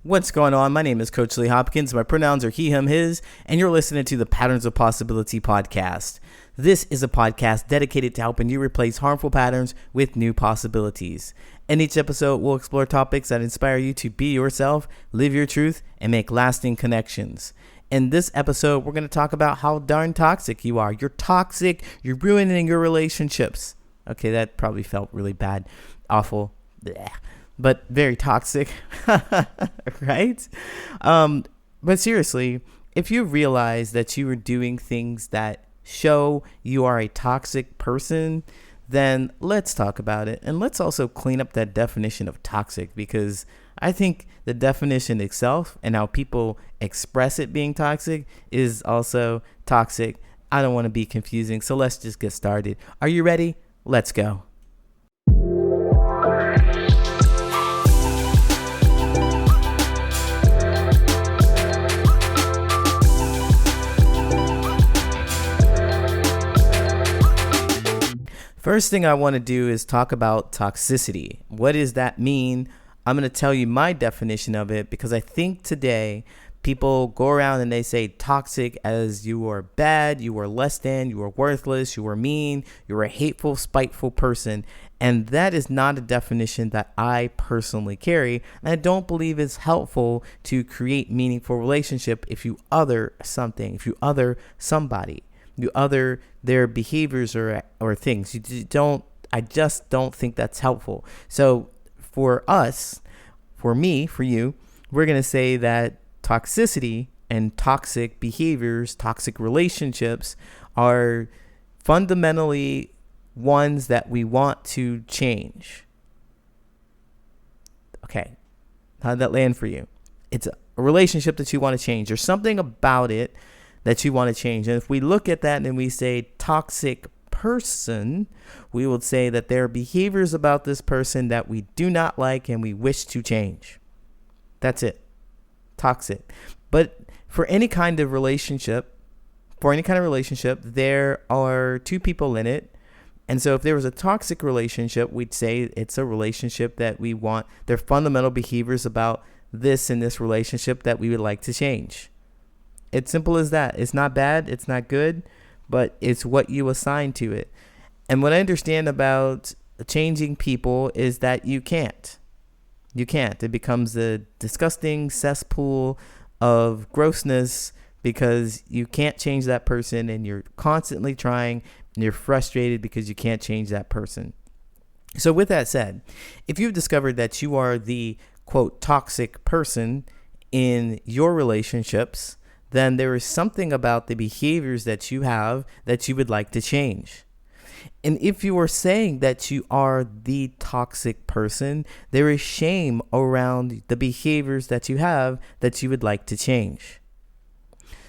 What's going on? My name is Coach Lee Hopkins. My pronouns are he, him, his, and you're listening to the Patterns of Possibility podcast. This is a podcast dedicated to helping you replace harmful patterns with new possibilities. In each episode, we'll explore topics that inspire you to be yourself, live your truth, and make lasting connections. In this episode, we're going to talk about how darn toxic you are. You're toxic. You're ruining your relationships. Okay, that probably felt really bad, awful, bleh, but very toxic, right? But seriously, if you realize that you are doing things that show you are a toxic person, then let's talk about it. And let's also clean up that definition of toxic, because I think the definition itself and how people express it being toxic is also toxic. I don't want to be confusing, so let's just get started. Are you ready? Let's go. First thing I want to do is talk about toxicity. What does that mean? I'm going to tell you my definition of it, because I think today people go around and they say toxic as you are bad, you are less than, you are worthless, you are mean, you're a hateful, spiteful person. And that is not a definition that I personally carry. And I don't believe it's helpful to create meaningful relationship if you other something, if you other somebody, you other their behaviors or things. I just don't think that's helpful. So for us, for me, for you, we're going to say that toxicity and toxic behaviors, toxic relationships are fundamentally ones that we want to change. Okay. How did that land for you? It's a relationship that you want to change. There's something about it that you want to change. And if we look at that and we say toxic person, we would say that there are behaviors about this person that we do not like and we wish to change. That's it. Toxic. But for any kind of relationship, there are two people in it. And so if there was a toxic relationship, we'd say it's a relationship that we want. There are fundamental behaviors about this in this relationship that we would like to change. It's simple as that. It's not bad. It's not good, but it's what you assign to it. And what I understand about changing people is that you can't. You can't. It becomes a disgusting cesspool of grossness because you can't change that person, and you're constantly trying and you're frustrated because you can't change that person. So with that said, if you've discovered that you are the quote toxic person in your relationships, then there is something about the behaviors that you have that you would like to change. And if you are saying that you are the toxic person, there is shame around the behaviors that you have that you would like to change.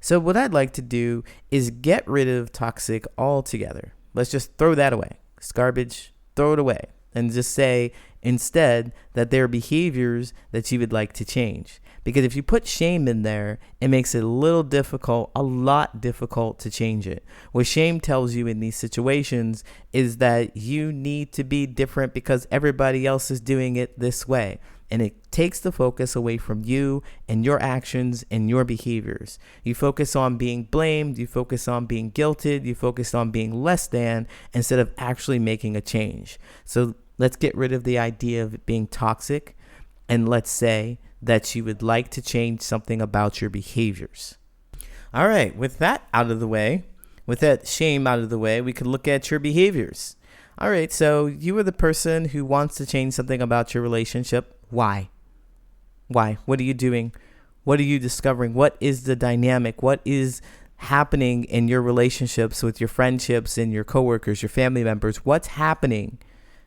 So what I'd like to do is get rid of toxic altogether. Let's just throw that away. It's garbage, throw it away. And just say instead that there are behaviors that you would like to change. Because if you put shame in there, it makes it a lot difficult to change it. What shame tells you in these situations is that you need to be different because everybody else is doing it this way. And it takes the focus away from you and your actions and your behaviors. You focus on being blamed, you focus on being guilted, you focus on being less than instead of actually making a change. So let's get rid of the idea of it being toxic, and let's say that you would like to change something about your behaviors. All right, with that out of the way, with that shame out of the way, we could look at your behaviors. All right, so you are the person who wants to change something about your relationship. Why? What are you doing? What are you discovering? What is the dynamic? What is happening in your relationships with your friendships and your coworkers, your family members? What's happening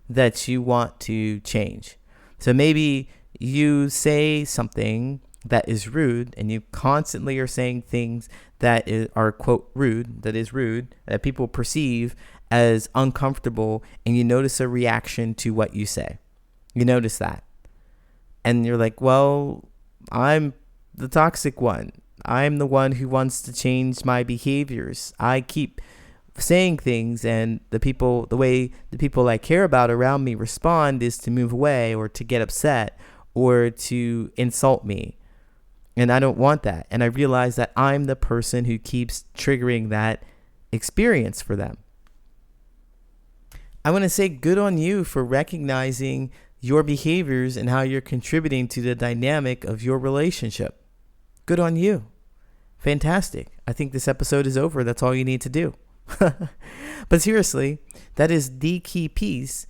that you want to change? So maybe you say something that is rude, and you constantly are saying things that are quote rude, that people perceive as uncomfortable, and you notice a reaction to what you say. You notice that. And you're like, well, I'm the toxic one. I'm the one who wants to change my behaviors. I keep saying things, and the way the people I care about around me respond is to move away or to get upset or to insult me. And I don't want that. And I realize that I'm the person who keeps triggering that experience for them. I want to say good on you for recognizing your behaviors and how you're contributing to the dynamic of your relationship. Good on you. Fantastic. I think this episode is over. That's all you need to do. But seriously, that is the key piece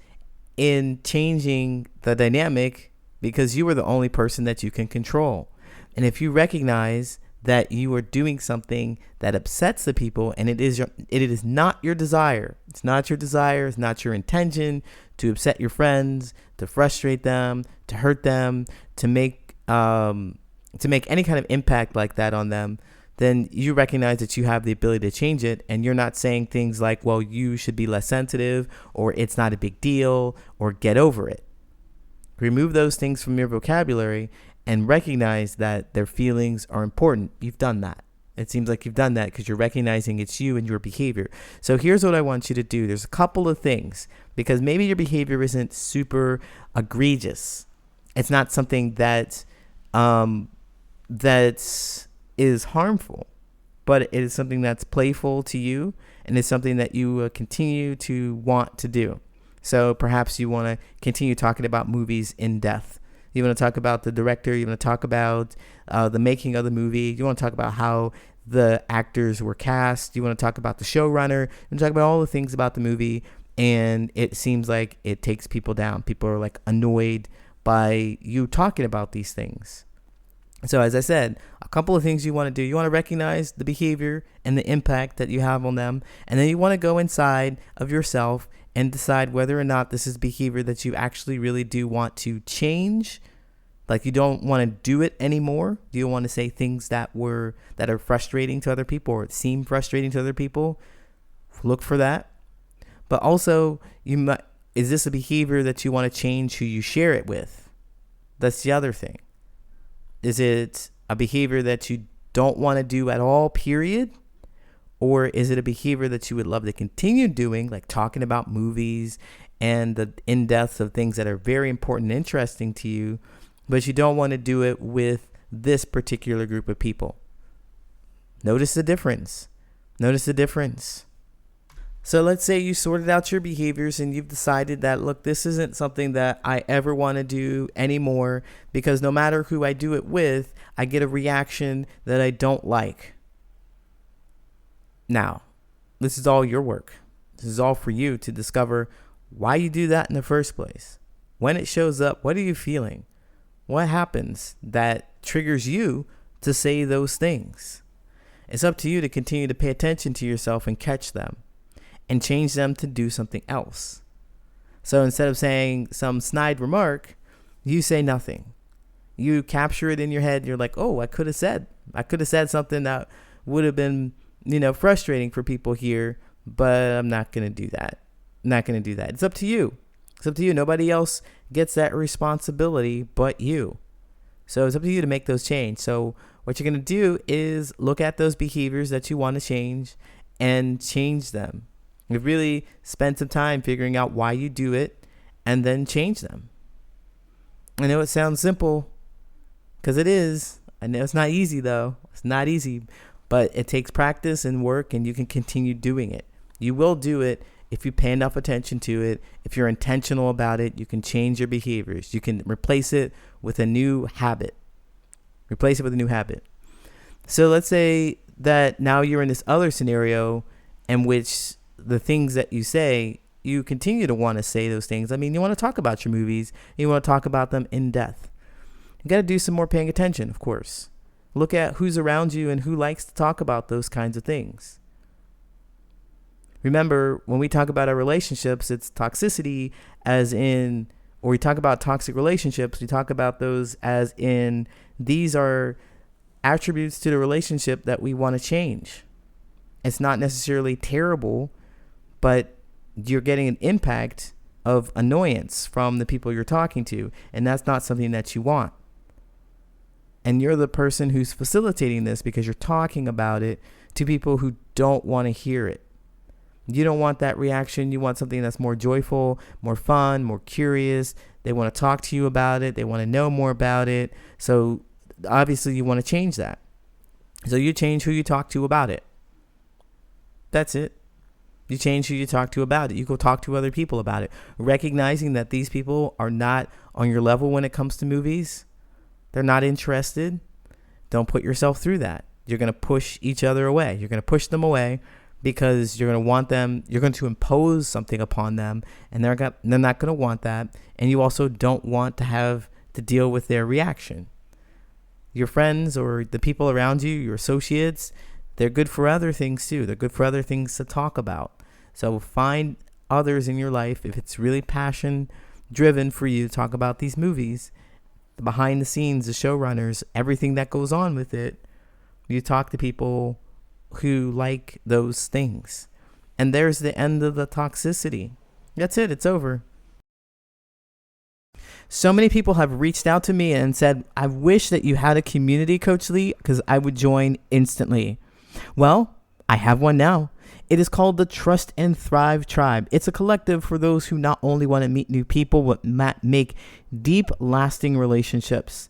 in changing the dynamic, because you are the only person that you can control. And if you recognize that you are doing something that upsets the people, and it is not your desire, it's not your intention to upset your friends, to frustrate them, to hurt them, to make any kind of impact like that on them, then you recognize that you have the ability to change it. And you're not saying things like, well, you should be less sensitive, or it's not a big deal, or get over it. Remove those things from your vocabulary and recognize that their feelings are important. You've done that. It seems like you've done that because you're recognizing it's you and your behavior. So here's what I want you to do. There's a couple of things, because maybe your behavior isn't super egregious. It's not something that is harmful, but it is something that's playful to you, and it's something that you continue to want to do. So perhaps you want to continue talking about movies in depth. You want to talk about the director. You want to talk about the making of the movie. You want to talk about how the actors were cast. You want to talk about the showrunner. You want to talk about all the things about the movie. And it seems like it takes people down. People are like annoyed by you talking about these things. So as I said, a couple of things you want to do. You want to recognize the behavior and the impact that you have on them. And then you want to go inside of yourself and decide whether or not this is behavior that you actually really do want to change. Like you don't want to do it anymore. Do you want to say things that are frustrating to other people or seem frustrating to other people? Look for that. But also, is this a behavior that you want to change who you share it with? That's the other thing. Is it a behavior that you don't want to do at all, period? Or is it a behavior that you would love to continue doing, like talking about movies and the in-depth of things that are very important and interesting to you, but you don't want to do it with this particular group of people? Notice the difference. Notice the difference. So let's say you sorted out your behaviors and you've decided that, look, this isn't something that I ever want to do anymore, because no matter who I do it with, I get a reaction that I don't like. Now, this is all your work. This is all for you to discover why you do that in the first place. When it shows up, what are you feeling? What happens that triggers you to say those things? It's up to you to continue to pay attention to yourself and catch them and change them to do something else. So instead of saying some snide remark, you say nothing. You capture it in your head. You're like, oh, I could have said something that would have been, frustrating for people here, but I'm not going to do that. It's up to you. Nobody else gets that responsibility but you. So it's up to you to make those change. So what you're going to do is look at those behaviors that you want to change and change them. You really spend some time figuring out why you do it and then change them. I know it sounds simple, because it is. I know it's not easy, though. It's not easy, but it takes practice and work, and you can continue doing it. You will do it if you pay enough attention to it. If you're intentional about it, you can change your behaviors. You can replace it with a new habit. So let's say that now you're in this other scenario in which the things that you say, you continue to want to say those things. I mean, you want to talk about your movies. You want to talk about them in depth. You got to do some more paying attention, of course. Look at who's around you and who likes to talk about those kinds of things. Remember, when we talk about our relationships, it's toxicity or we talk about toxic relationships, we talk about those as in these are attributes to the relationship that we want to change. It's not necessarily terrible, but you're getting an impact of annoyance from the people you're talking to, and that's not something that you want. And you're the person who's facilitating this because you're talking about it to people who don't want to hear it. You don't want that reaction. You want something that's more joyful, more fun, more curious, They want to talk to you about it. They want to know more about it. So obviously you want to change that. So you change who you talk to about it. That's it. You change who you talk to about it. You go talk to other people about it. Recognizing that these people are not on your level when it comes to movies. They're not interested. Don't put yourself through that. You're going to push each other away. You're going to push them away because you're going to want them. You're going to impose something upon them, and they're not going to want that. And you also don't want to have to deal with their reaction. Your friends or the people around you, your associates, they're good for other things too. They're good for other things to talk about. So find others in your life, if it's really passion driven for you to talk about these movies, the behind the scenes, the showrunners, everything that goes on with it. You talk to people who like those things. And there's the end of the toxicity. That's it. It's over. So many people have reached out to me and said, I wish that you had a community, Coach Lee, because I would join instantly. Well, I have one now. It is called the Trust and Thrive Tribe. It's a collective for those who not only want to meet new people, but make deep, lasting relationships.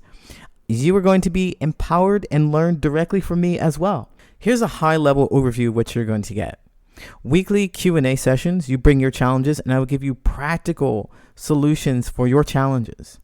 You are going to be empowered and learn directly from me as well. Here's a high-level overview of what you're going to get. Weekly Q&A sessions. You bring your challenges, and I will give you practical solutions for your challenges.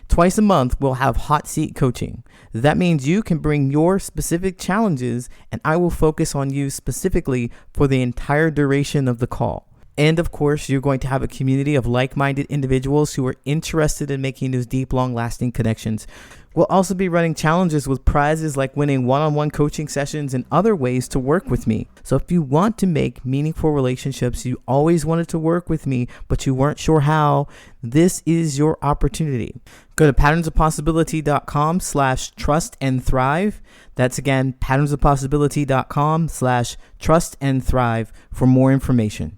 Twice a month, we'll have hot seat coaching. That means you can bring your specific challenges, and I will focus on you specifically for the entire duration of the call. And of course, you're going to have a community of like-minded individuals who are interested in making those deep, long-lasting connections. We'll also be running challenges with prizes like winning one-on-one coaching sessions and other ways to work with me. So if you want to make meaningful relationships, you always wanted to work with me, but you weren't sure how, this is your opportunity. Go to patternsofpossibility.com/trust and thrive. That's again, patternsofpossibility.com/trust and thrive for more information.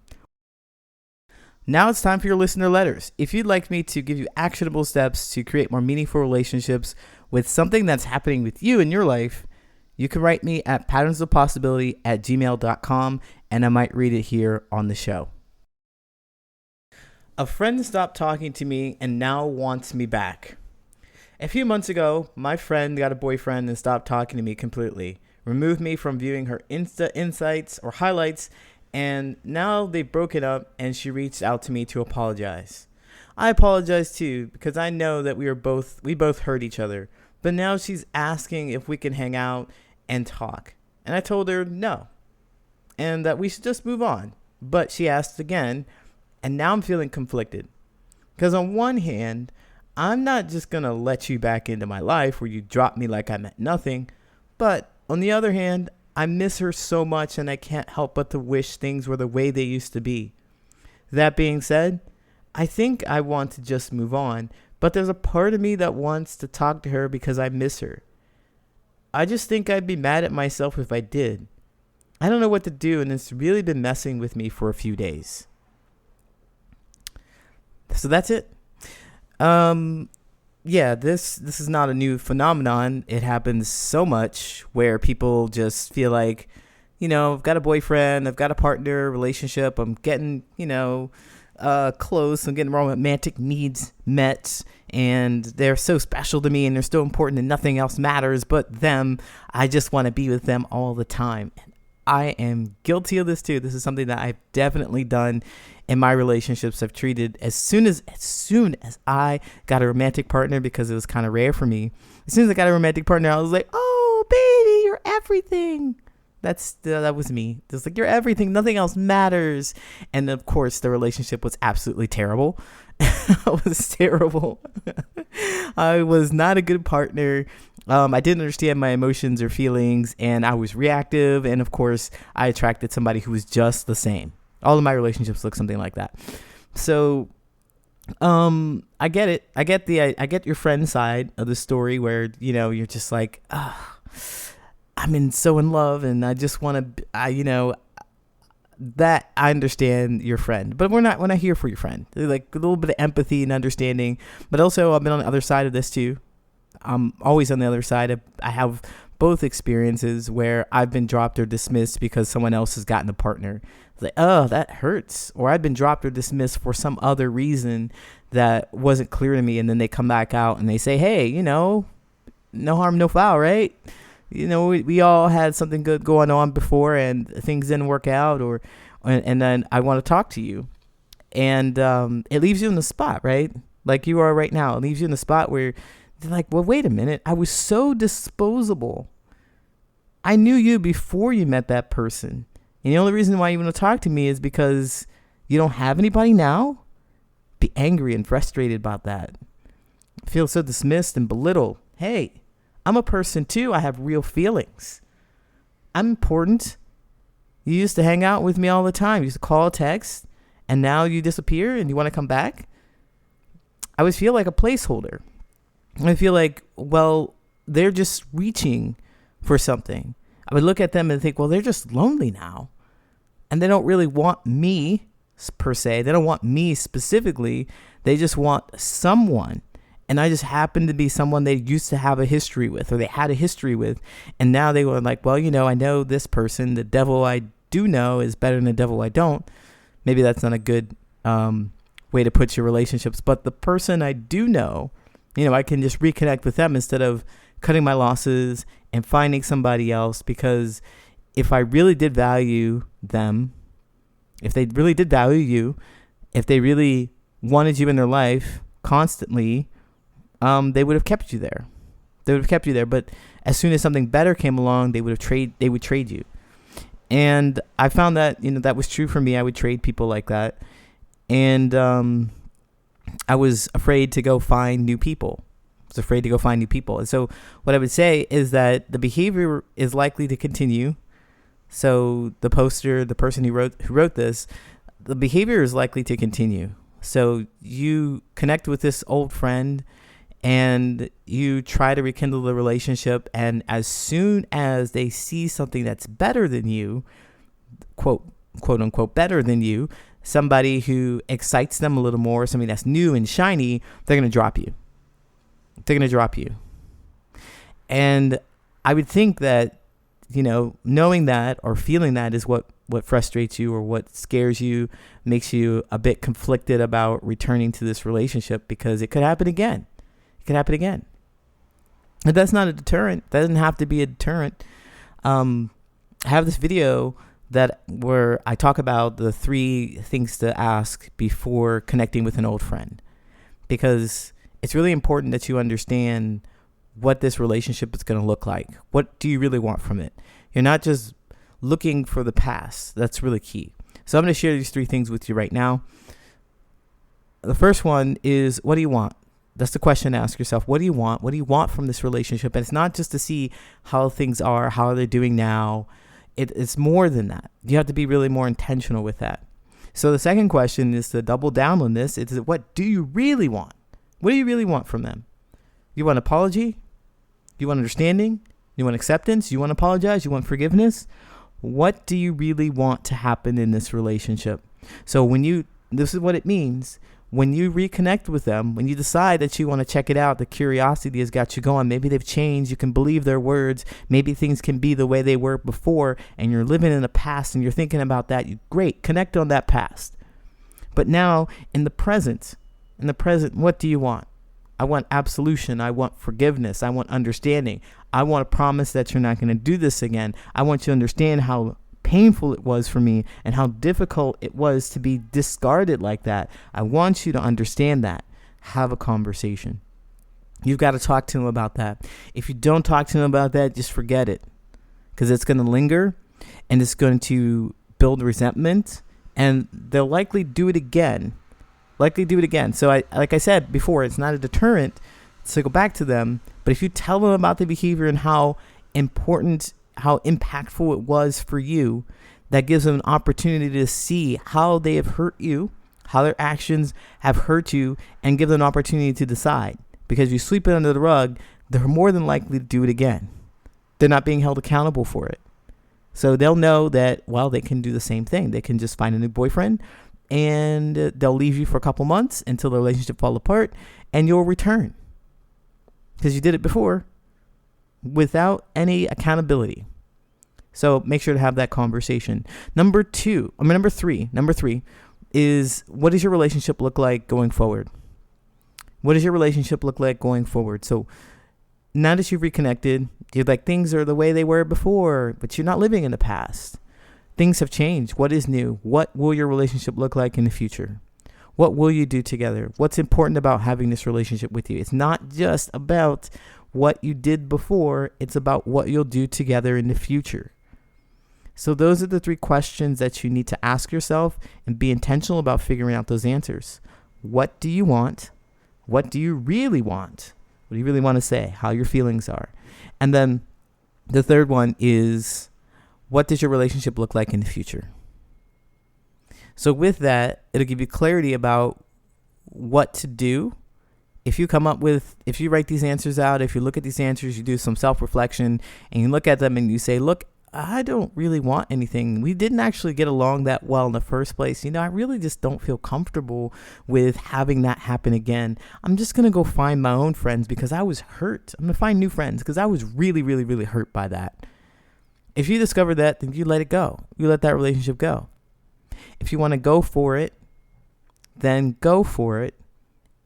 Now it's time for your listener letters. If you'd like me to give you actionable steps to create more meaningful relationships with something that's happening with you in your life, you can write me at patternsofpossibility@gmail.com, and I might read it here on the show. A friend stopped talking to me and now wants me back. A few months ago, my friend got a boyfriend and stopped talking to me completely, removed me from viewing her Insta insights or highlights, and now they've broken up and she reached out to me to apologize. I apologize too because I know that we both hurt each other, but now she's asking if we can hang out and talk. And I told her no, and that we should just move on. But she asked again, and now I'm feeling conflicted. Because on one hand, I'm not just going to let you back into my life where you drop me like I meant nothing. But on the other hand, I miss her so much and I can't help but to wish things were the way they used to be. That being said, I think I want to just move on, but there's a part of me that wants to talk to her because I miss her. I just think I'd be mad at myself if I did. I don't know what to do, and it's really been messing with me for a few days. So that's it. Yeah, this is not a new phenomenon. It happens so much where people just feel like, I've got a boyfriend, I've got a partner, relationship, I'm getting, close, I'm getting romantic needs met, and they're so special to me and they're so important and nothing else matters but them. I just want to be with them all the time. And I am guilty of this too. This is something that I've definitely done in my relationships. I've treated as soon as I got a romantic partner, because it was kind of rare for me. As soon as I got a romantic partner, I was like, oh, baby, you're everything. That was me. It's like, you're everything. Nothing else matters. And of course, the relationship was absolutely terrible. It was terrible. I was not a good partner. I didn't understand my emotions or feelings, and I was reactive. And of course, I attracted somebody who was just the same. All of my relationships look something like that. So, I get it. I get your friend's side of the story where, you're just like, I'm so in love and I just want to, that I understand your friend, but we're not here for your friend. Like a little bit of empathy and understanding, but also I've been on the other side of this too. I'm always on the other side. I have both experiences where I've been dropped or dismissed because someone else has gotten a partner. It's like, oh, that hurts. Or I've been dropped or dismissed for some other reason that wasn't clear to me, and then they come back out and they say, hey, no harm, no foul, right? We all had something good going on before and things didn't work out, and then I want to talk to you. And it leaves you in the spot, right? Like you are right now. It leaves you in the spot where they're like, well, wait a minute. I was so disposable. I knew you before you met that person. And the only reason why you want to talk to me is because you don't have anybody now? Be angry and frustrated about that. Feel so dismissed and belittled. Hey, I'm a person too. I have real feelings. I'm important. You used to hang out with me all the time. You used to call, text, and now you disappear and you want to come back? I would feel like a placeholder. I feel like, well, they're just reaching for something. I would look at them and think, well, they're just lonely now. And they don't really want me per se. They don't want me specifically. They just want someone. And I just happen to be someone they used to have a history with, or they had a history with. And now they were like, well, I know this person. The devil I do know is better than the devil I don't. Maybe that's not a good way to put your relationships. But the person I do know, I can just reconnect with them instead of cutting my losses and finding somebody else. Because if I really did value them, if they really did value you, if they really wanted you in their life constantly, they would have kept you there. But as soon as something better came along, they would trade you. And I found that, that was true for me. I would trade people like that. And I was afraid to go find new people. And so what I would say is that the behavior is likely to continue. So the person who wrote this, the behavior is likely to continue. So you connect with this old friend and you try to rekindle the relationship. And as soon as they see something that's better than you, quote unquote, better than you, somebody who excites them a little more, something that's new and shiny, they're going to drop you. And I would think that, knowing that or feeling that is what frustrates you or what scares you, makes you a bit conflicted about returning to this relationship, because it could happen again. But that's not a deterrent. That doesn't have to be a deterrent. I have this video where I talk about the 3 things to ask before connecting with an old friend, because it's really important that you understand what this relationship is going to look like. What do you really want from it? You're not just looking for the past. That's really key. So I'm going to share these 3 things with you right now. The first one is, what do you want? That's the question to ask yourself. What do you want? What do you want from this relationship? And it's not just to see how things are, how they're doing now. It's more than that. You have to be really more intentional with that. So the second question is to double down on this. It's, what do you really want? What do you really want from them? You want apology? You want understanding? You want acceptance? You want to apologize? You want forgiveness? What do you really want to happen in this relationship? So this is what it means. When you reconnect with them, when you decide that you want to check it out, the curiosity has got you going. Maybe they've changed. You can believe their words. Maybe things can be the way they were before, and you're living in the past and you're thinking about that. Great. Connect on that past. But now in the present, what do you want? I want absolution. I want forgiveness. I want understanding. I want a promise that you're not going to do this again. I want you to understand how painful it was for me and how difficult it was to be discarded like that. I want you to understand that. Have a conversation. You've got to talk to him about that. If you don't talk to him about that, just forget it, because it's going to linger and it's going to build resentment, and they'll likely do it again. So like I said before, it's not a deterrent to go back to them. But if you tell them about the behavior and how important, how impactful it was for you, that gives them an opportunity to see how they have hurt you, how their actions have hurt you, and give them an opportunity to decide. Because if you sweep it under the rug, they're more than likely to do it again. They're not being held accountable for it. So they'll know that, well, they can do the same thing. They can just find a new boyfriend, and they'll leave you for a couple months until the relationship falls apart, and you'll return. Because you did it before without any accountability. So make sure to have that conversation. Number three is, what does your relationship look like going forward? What does your relationship look like going forward? So now that you've reconnected, you're like, things are the way they were before, but you're not living in the past. Things have changed. What is new? What will your relationship look like in the future? What will you do together? What's important about having this relationship with you? It's not just about what you did before. It's about what you'll do together in the future. So those are the 3 questions that you need to ask yourself and be intentional about figuring out those answers. What do you want? What do you really want? What do you really want to say? How your feelings are. And then the third one is, what does your relationship look like in the future? So with that, it'll give you clarity about what to do. If you write these answers out, if you look at these answers, you do some self-reflection and you look at them and you say, look, I don't really want anything. We didn't actually get along that well in the first place. I really just don't feel comfortable with having that happen again. I'm just going to go find my own friends because I was hurt. I'm going to find new friends because I was really, really, really hurt by that. If you discover that, then you let it go. You let that relationship go. If you want to go for it, then go for it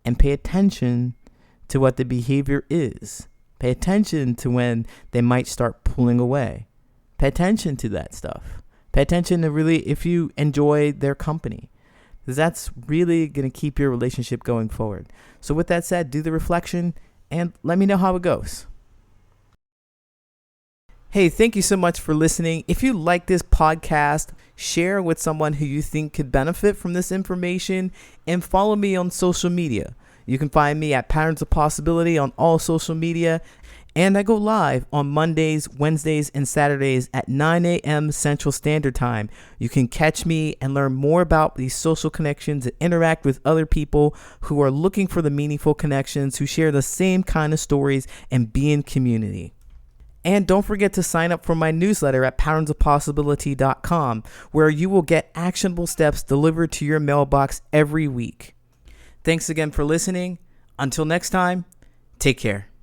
and pay attention to what the behavior is. Pay attention to when they might start pulling away. Pay attention to that stuff. Pay attention to really if you enjoy their company, because that's really going to keep your relationship going forward. So with that said, do the reflection and let me know how it goes. Hey, thank you so much for listening. If you like this podcast, share with someone who you think could benefit from this information and follow me on social media. You can find me at Patterns of Possibility on all social media. And I go live on Mondays, Wednesdays, and Saturdays at 9 a.m. Central Standard Time. You can catch me and learn more about these social connections and interact with other people who are looking for the meaningful connections, who share the same kind of stories, and be in community. And don't forget to sign up for my newsletter at patternsofpossibility.com, where you will get actionable steps delivered to your mailbox every week. Thanks again for listening. Until next time, take care.